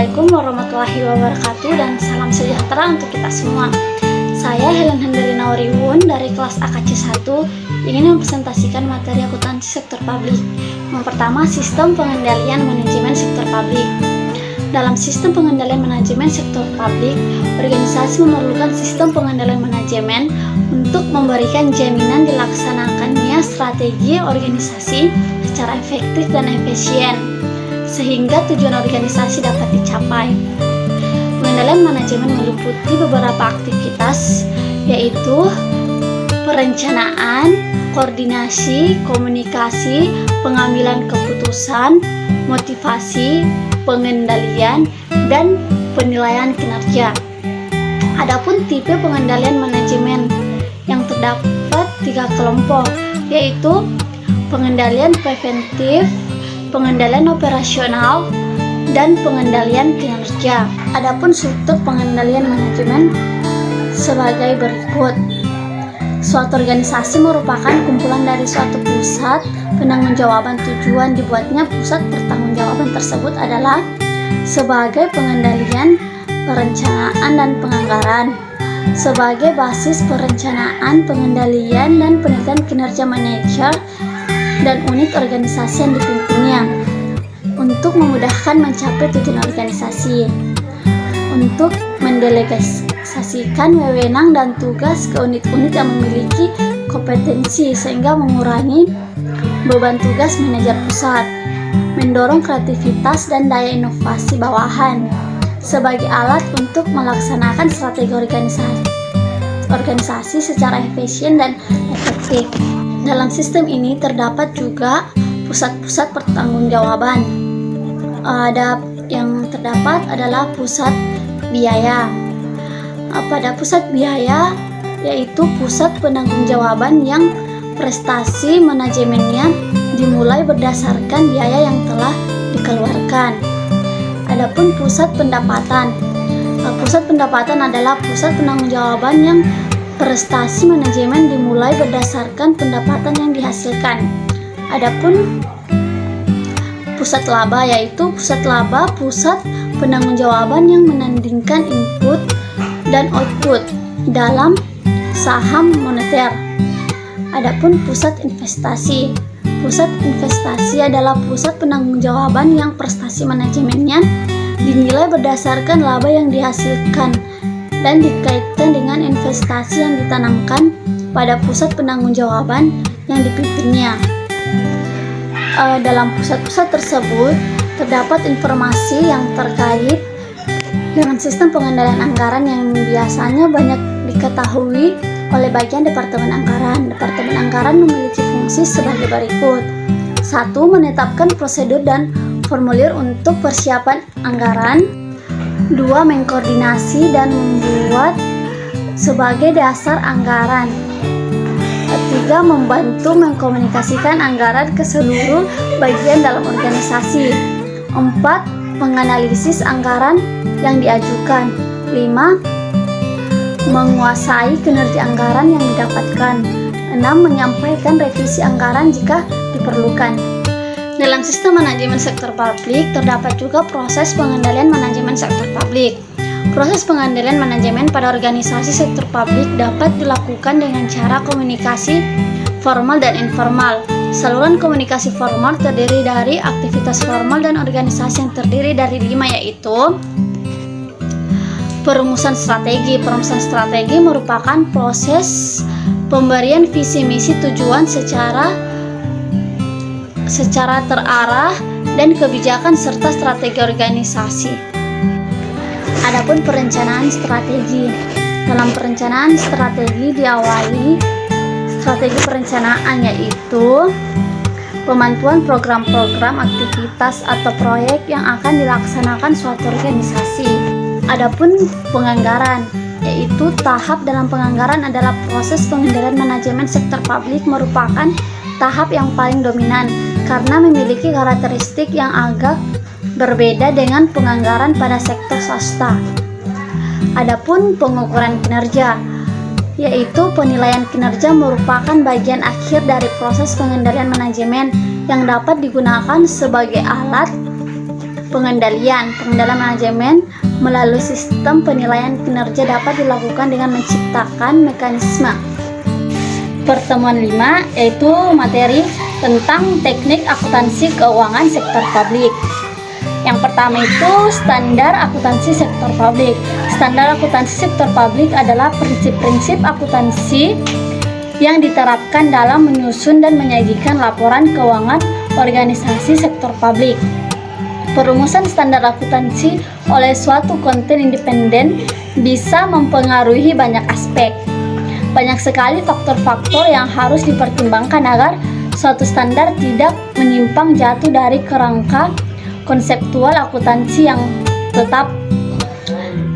Assalamualaikum warahmatullahi wabarakatuh dan salam sejahtera untuk kita semua. Saya Helen Henderina Wariwun dari kelas AKC 1 ingin mempresentasikan materi akuntansi sektor publik. Yang pertama, sistem pengendalian manajemen sektor publik. Dalam sistem pengendalian manajemen sektor publik, organisasi memerlukan sistem pengendalian manajemen untuk memberikan jaminan dilaksanakannya strategi organisasi secara efektif dan efisien, sehingga tujuan organisasi dapat dicapai. Pengendalian manajemen meliputi beberapa aktivitas, yaitu perencanaan, koordinasi, komunikasi, pengambilan keputusan, motivasi, pengendalian, dan penilaian kinerja. Adapun tipe pengendalian manajemen yang terdapat 3 kelompok, yaitu pengendalian preventif, pengendalian operasional, dan pengendalian kinerja. Adapun struktur pengendalian manajemen sebagai berikut. Suatu organisasi merupakan kumpulan dari suatu pusat penanggung-jawaban. Tujuan dibuatnya pusat pertanggungjawaban tersebut adalah sebagai pengendalian, perencanaan, dan penganggaran, sebagai basis perencanaan, pengendalian, dan penilaian kinerja manajer dan unit organisasi yang dipimpinnya, untuk memudahkan mencapai tujuan organisasi, untuk mendelegasikan wewenang dan tugas ke unit-unit yang memiliki kompetensi sehingga mengurangi beban tugas manajer pusat, mendorong kreativitas dan daya inovasi bawahan, sebagai alat untuk melaksanakan strategi organisasi secara efisien dan efektif. Dalam sistem ini terdapat juga pusat-pusat pertanggungjawaban. Yang terdapat adalah pusat biaya. Pada pusat biaya, yaitu pusat penanggung-jawaban yang prestasi manajemennya dimulai berdasarkan biaya yang telah dikeluarkan. Adapun pusat pendapatan. Pusat pendapatan adalah pusat penanggung-jawaban yang prestasi manajemen dimulai berdasarkan pendapatan yang dihasilkan. Adapun pusat laba, yaitu pusat laba pusat penanggung-jawaban yang menandingkan input dan output dalam saham moneter. Adapun pusat investasi. Pusat investasi adalah pusat penanggung-jawaban yang prestasi manajemennya dinilai berdasarkan laba yang dihasilkan dan dikaitkan dengan investasi yang ditanamkan pada pusat penanggung-jawaban yang dipimpinnya. Dalam pusat-pusat tersebut terdapat informasi yang terkait dengan sistem pengendalian anggaran yang biasanya banyak diketahui oleh bagian Departemen Anggaran. Departemen Anggaran memiliki fungsi sebagai berikut. 1. Menetapkan prosedur dan formulir untuk persiapan anggaran. 2. Mengkoordinasi dan membuat sebagai dasar anggaran. 3. Membantu mengkomunikasikan anggaran ke seluruh bagian dalam organisasi. 4. Menganalisis anggaran yang diajukan. 5. Menguasai kinerja anggaran yang didapatkan. 6. Menyampaikan revisi anggaran jika diperlukan. Dalam sistem manajemen sektor publik terdapat juga proses pengendalian manajemen sektor publik. Proses pengendalian manajemen pada organisasi sektor publik dapat dilakukan dengan cara komunikasi formal dan informal. Saluran komunikasi formal terdiri dari aktivitas formal dan organisasi yang terdiri dari 5, yaitu perumusan strategi. Perumusan strategi merupakan proses pemberian visi misi tujuan secara terarah dan kebijakan serta strategi organisasi. Adapun perencanaan strategi. Dalam perencanaan strategi diawali strategi perencanaan, yaitu pemantuan program-program, aktivitas atau proyek yang akan dilaksanakan suatu organisasi. Adapun penganggaran, yaitu tahap dalam penganggaran adalah proses pengendalian manajemen sektor publik, merupakan tahap yang paling dominan karena memiliki karakteristik yang agak berbeda dengan penganggaran pada sektor swasta. Adapun pengukuran kinerja, yaitu penilaian kinerja merupakan bagian akhir dari proses pengendalian manajemen yang dapat digunakan sebagai alat Pengendalian manajemen melalui sistem penilaian kinerja dapat dilakukan dengan menciptakan mekanisme. Pertemuan 5 yaitu materi tentang teknik akuntansi keuangan sektor publik. Yang pertama itu standar akuntansi sektor publik. Standar akuntansi sektor publik adalah prinsip-prinsip akuntansi yang diterapkan dalam menyusun dan menyajikan laporan keuangan organisasi sektor publik. Perumusan standar akuntansi oleh suatu konten independen bisa mempengaruhi banyak aspek. Banyak sekali faktor-faktor yang harus dipertimbangkan agar suatu standar tidak menyimpang jatuh dari kerangka konseptual akuntansi yang tetap.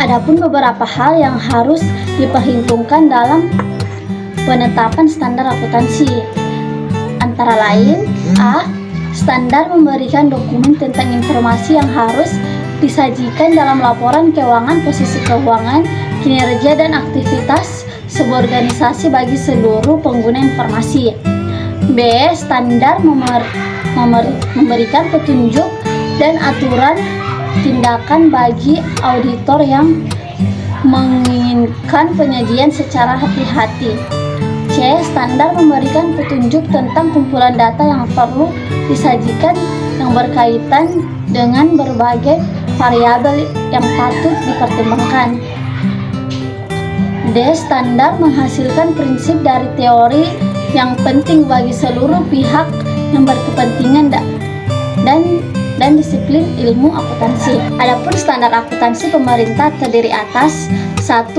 Adapun beberapa hal yang harus diperhitungkan dalam penetapan standar akuntansi, antara lain: A. Standar memberikan dokumen tentang informasi yang harus disajikan dalam laporan keuangan, posisi keuangan, kinerja, dan aktivitas sebuah organisasi bagi seluruh pengguna informasi. B. Standar memberikan petunjuk dan aturan tindakan bagi auditor yang menginginkan penyajian secara hati-hati. C. Standar memberikan petunjuk tentang kumpulan data yang perlu disajikan yang berkaitan dengan berbagai variabel yang patut dipertimbangkan. D. Standar menghasilkan prinsip dari teori yang penting bagi seluruh pihak yang berkepentingan dan disiplin ilmu akuntansi. Adapun standar akuntansi pemerintah terdiri atas 1.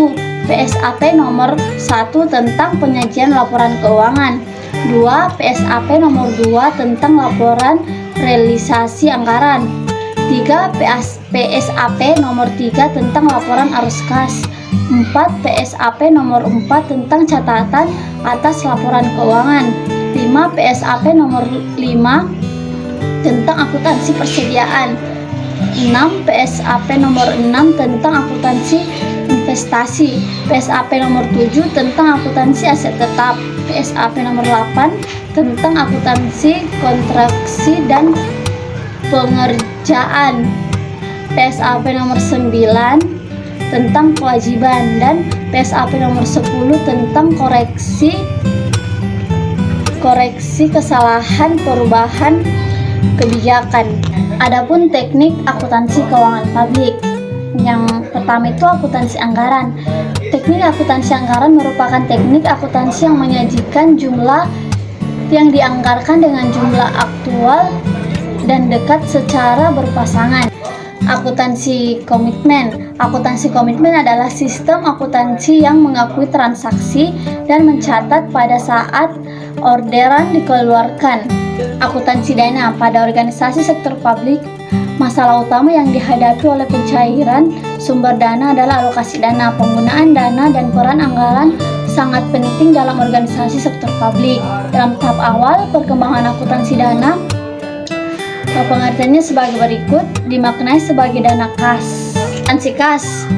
PSAP nomor 1 tentang penyajian laporan keuangan. 2. PSAP nomor 2 tentang laporan realisasi anggaran. 3. PSAP nomor 3 tentang laporan arus kas. 4. PSAP nomor 4 tentang catatan atas laporan keuangan. 5. PSAP nomor 5 tentang akuntansi persediaan. 6. PSAP nomor 6 tentang akuntansi investasi. PSAP nomor 7 tentang akuntansi aset tetap. PSAP nomor 8 tentang akuntansi kontraksi dan pengerjaan. PSAP nomor 9 tentang kewajiban, dan PSAP nomor 10 tentang koreksi kesalahan perubahan kebijakan. Adapun teknik akuntansi keuangan publik. Yang pertama itu akuntansi anggaran. Teknik akuntansi anggaran merupakan teknik akuntansi yang menyajikan jumlah yang dianggarkan dengan jumlah aktual dan dekat secara berpasangan. Akuntansi komitmen. Akuntansi komitmen adalah sistem akuntansi yang mengakui transaksi dan mencatat pada saat orderan dikeluarkan. Akuntansi dana. Pada organisasi sektor publik, masalah utama yang dihadapi oleh pencairan sumber dana adalah alokasi dana. Penggunaan dana dan peran anggaran sangat penting dalam organisasi sektor publik. Dalam tahap awal perkembangan akuntansi dana, pengertiannya sebagai berikut: dimaknai sebagai dana kas. Akuntansi kas.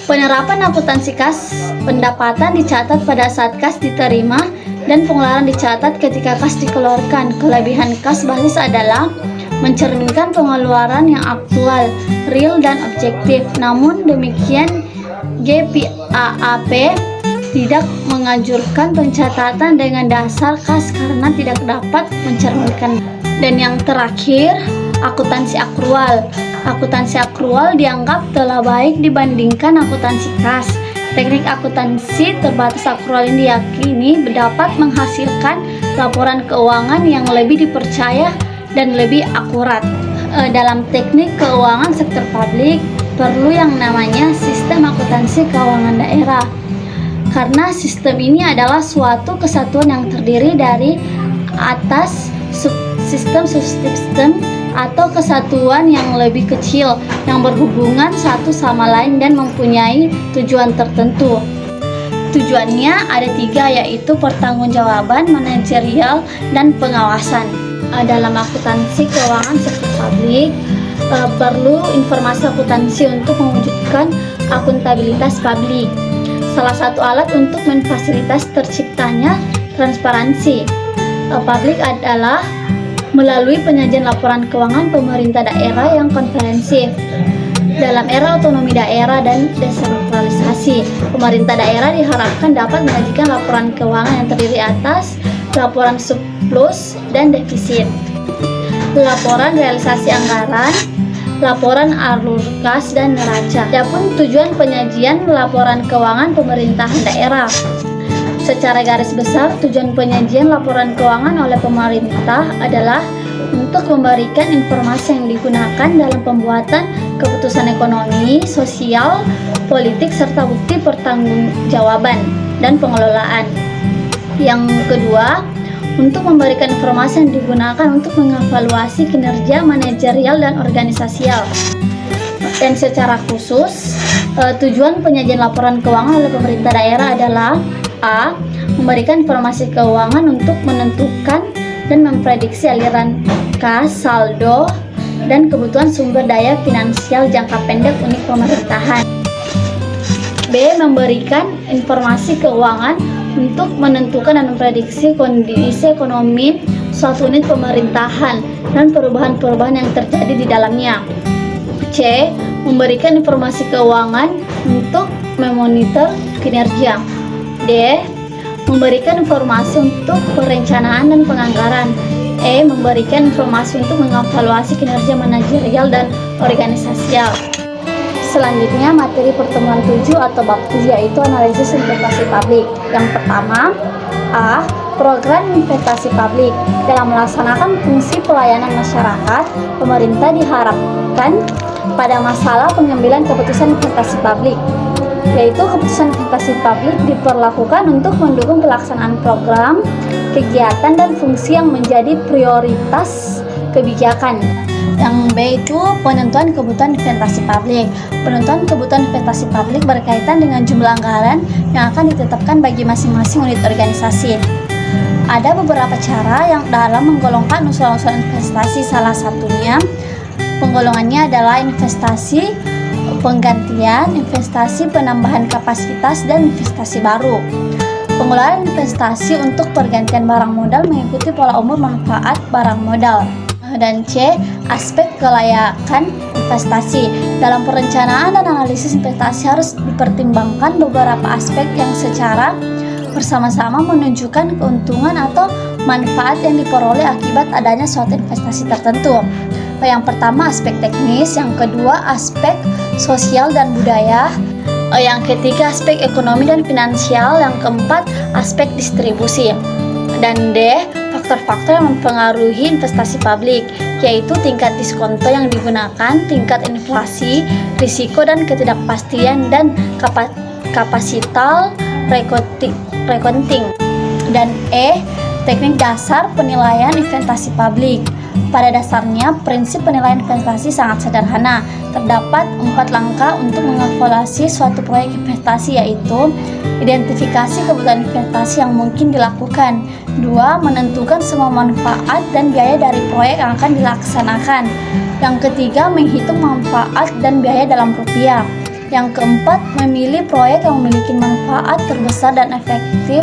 Penerapan akuntansi kas: pendapatan dicatat pada saat kas diterima dan pengeluaran dicatat ketika kas dikeluarkan. Kelebihan kas basis adalah mencerminkan pengeluaran yang aktual, real, dan objektif. Namun demikian, GAAP tidak menganjurkan pencatatan dengan dasar kas karena tidak dapat mencerminkan. Dan yang terakhir, akuntansi akrual. Akuntansi akrual dianggap telah baik dibandingkan akuntansi kas. Teknik akuntansi terbatas akrual ini diyakini dapat menghasilkan laporan keuangan yang lebih dipercaya dan lebih akurat. Dalam teknik keuangan sektor publik perlu yang namanya sistem akuntansi keuangan daerah, karena sistem ini adalah suatu kesatuan yang terdiri dari atas subsistem atau kesatuan yang lebih kecil yang berhubungan satu sama lain dan mempunyai tujuan tertentu. Tujuannya ada 3, yaitu pertanggungjawaban, manajerial, dan pengawasan. Dalam akuntansi keuangan sektor publik perlu informasi akuntansi untuk mewujudkan akuntabilitas publik. Salah satu alat untuk memfasilitasi terciptanya transparansi publik adalah melalui penyajian laporan keuangan pemerintah daerah yang komprehensif. Dalam era otonomi daerah dan desentralisasi, pemerintah daerah diharapkan dapat menyajikan laporan keuangan yang terdiri atas laporan surplus dan defisit, laporan realisasi anggaran, laporan alur kas dan neraca. Adapun tujuan penyajian laporan keuangan pemerintahan daerah. Secara garis besar, tujuan penyajian laporan keuangan oleh pemerintah adalah untuk memberikan informasi yang digunakan dalam pembuatan keputusan ekonomi, sosial, politik, serta bukti pertanggungjawaban dan pengelolaan. Yang kedua, untuk memberikan informasi yang digunakan untuk mengevaluasi kinerja manajerial dan organisasial. Dan secara khusus, tujuan penyajian laporan keuangan oleh pemerintah daerah adalah A. Memberikan informasi keuangan untuk menentukan dan memprediksi aliran kas, saldo, dan kebutuhan sumber daya finansial jangka pendek unit pemerintahan. B. Memberikan informasi keuangan untuk menentukan dan memprediksi kondisi ekonomi suatu unit pemerintahan dan perubahan-perubahan yang terjadi di dalamnya. C. Memberikan informasi keuangan untuk memonitor kinerja. D. Memberikan informasi untuk perencanaan dan penganggaran. E. Memberikan informasi untuk mengevaluasi kinerja manajerial dan organisasial. Selanjutnya, materi pertemuan 7 atau bab 7 yaitu analisis investasi publik. Yang pertama, A. Program investasi publik. Dalam melaksanakan fungsi pelayanan masyarakat, pemerintah diharapkan pada masalah pengambilan keputusan investasi publik, yaitu keputusan investasi publik diperlakukan untuk mendukung pelaksanaan program, kegiatan, dan fungsi yang menjadi prioritas kebijakan. Yang B itu penentuan kebutuhan investasi publik. Penentuan kebutuhan investasi publik berkaitan dengan jumlah anggaran yang akan ditetapkan bagi masing-masing unit organisasi. Ada beberapa cara yang dalam menggolongkan usulan-usulan investasi. Salah satunya penggolongannya adalah investasi penggantian, investasi penambahan kapasitas, dan investasi baru. Pengelolaan investasi untuk pergantian barang modal mengikuti pola umur manfaat barang modal. Dan C. Aspek kelayakan investasi. Dalam perencanaan dan analisis investasi harus dipertimbangkan beberapa aspek yang secara bersama-sama menunjukkan keuntungan atau manfaat yang diperoleh akibat adanya suatu investasi tertentu. Yang pertama aspek teknis, yang kedua aspek sosial dan budaya, yang ketiga aspek ekonomi dan finansial, yang keempat aspek distribusi. Dan D. Faktor-faktor yang mempengaruhi investasi publik, yaitu tingkat diskonto yang digunakan, tingkat inflasi, risiko dan ketidakpastian, dan kapasitas rekonting. Dan E. Teknik dasar penilaian investasi publik. Pada dasarnya, prinsip penilaian investasi sangat sederhana. Terdapat 4 langkah untuk mengevaluasi suatu proyek investasi, yaitu identifikasi kebutuhan investasi yang mungkin dilakukan. 2. Menentukan semua manfaat dan biaya dari proyek yang akan dilaksanakan. Yang ketiga, menghitung manfaat dan biaya dalam rupiah. Yang keempat, memilih proyek yang memiliki manfaat terbesar dan efektif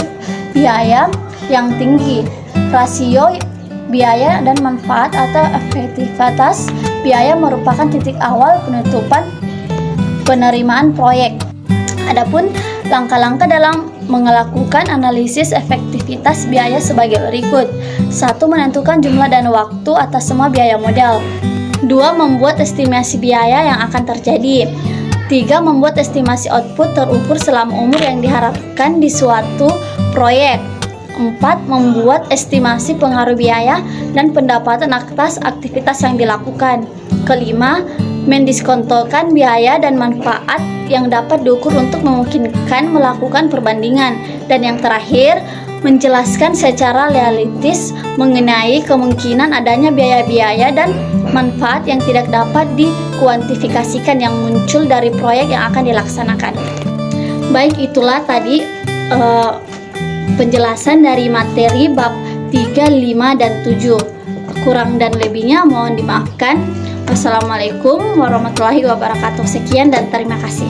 biaya yang tinggi. Rasio biaya dan manfaat atau efektivitas biaya merupakan titik awal penutupan penerimaan proyek. Adapun langkah-langkah dalam melakukan analisis efektivitas biaya sebagai berikut. 1. Menentukan jumlah dan waktu atas semua biaya modal. 2. Membuat estimasi biaya yang akan terjadi. 3. Membuat estimasi output terukur selama umur yang diharapkan di suatu proyek. 4. Membuat estimasi pengaruh biaya dan pendapatan atas aktivitas yang dilakukan. Kelima, mendiskontokan biaya dan manfaat yang dapat diukur untuk memungkinkan melakukan perbandingan. Dan yang terakhir, menjelaskan secara realistis mengenai kemungkinan adanya biaya-biaya dan manfaat yang tidak dapat dikuantifikasikan yang muncul dari proyek yang akan dilaksanakan. Baik, itulah tadi penjelasan dari materi bab 3, 5, dan 7. Kurang dan lebihnya mohon dimaafkan. Wassalamualaikum warahmatullahi wabarakatuh. Sekian dan terima kasih.